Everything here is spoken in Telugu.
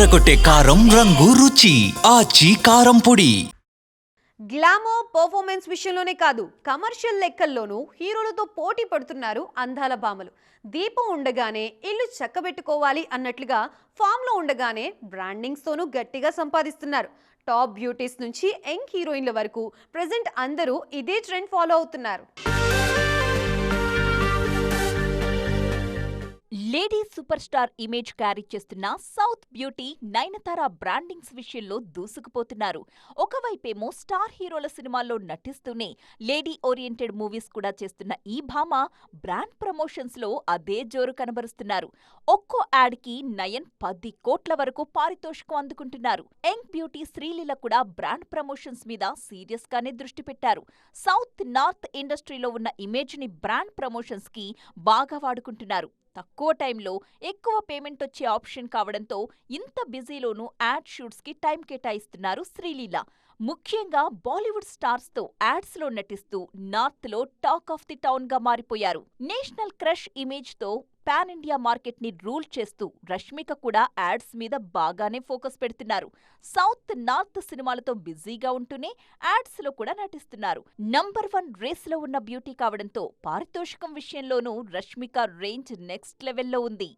అదరగొట్టే కారం రంగు రుచి ఆచి కారం పొడి. గ్లామర్ పర్ఫార్మెన్స్ విషయంలోనే కాదు, కమర్షియల్ లెక్కల్లోనూ హీరోలతో పోటీ పడుతున్నారు అందాల భామలు. దీపం ఉండగానే ఇల్లు చక్కబెట్టుకోవాలి అన్నట్లుగా ఫామ్లో ఉండగానే బ్రాండింగ్స్తోనూ గట్టిగా సంపాదిస్తున్నారు. టాప్ బ్యూటీస్ నుంచి యంగ్ హీరోయిన్ల వరకు ప్రెజెంట్ అందరూ ఇదే ట్రెండ్ ఫాలో అవుతున్నారు. Lady super star image carry చేస్తున్న సౌత్ బ్యూటీ నయనతార బ్రాండింగ్స్ విషయంలో దూసుకుపోతున్నారు. ఒకవైపేమో స్టార్ హీరోల సినిమాల్లో నటిస్తూనే లేడీ ఓరియంటెడ్ మూవీస్ కూడా చేస్తున్న ఈ భామ బ్రాండ్ ప్రమోషన్స్ లో అదే జోరు కనబరుస్తున్నారు. ఒక్కో యాడ్కి నయన్ 10 కోట్ల వరకు పారితోషికం అందుకుంటున్నారు. యంగ్ బ్యూటీ శ్రీలీల కూడా బ్రాండ్ ప్రమోషన్స్ మీద సీరియస్ గానే దృష్టి పెట్టారు. సౌత్ నార్త్ ఇండస్ట్రీలో ఉన్న ఇమేజ్ ని బ్రాండ్ ప్రమోషన్స్ కి బాగా వాడుకుంటున్నారు. తక్కువ టైంలో ఎక్కువ పేమెంట్ వచ్చే ఆప్షన్ కావడంతో ఇంత బిజీలోనూ యాడ్ షూట్స్ కి టైం కేటాయిస్తున్నారు శ్రీలీల. ముఖ్యంగా బాలీవుడ్ స్టార్స్ తో యాడ్స్ లో నటిస్తూ నార్త్ లో టాక్ ఆఫ్ ది టౌన్ గా మారిపోయారు. నేషనల్ క్రష్ ఇమేజ్ తో పాన్ ఇండియా మార్కెట్ ని రూల్ చేస్తూ రష్మిక కూడా యాడ్స్ మీద బాగానే ఫోకస్ పెడుతున్నారు. సౌత్ నార్త్ సినిమాలతో బిజీగా ఉంటూనే యాడ్స్ లో కూడా నటిస్తున్నారు. నంబర్ 1 రేస్ లో ఉన్న బ్యూటీ కావడంతో పారితోషికం విషయంలోనూ రష్మిక రేంజ్ నెక్స్ట్ లెవెల్లో ఉంది.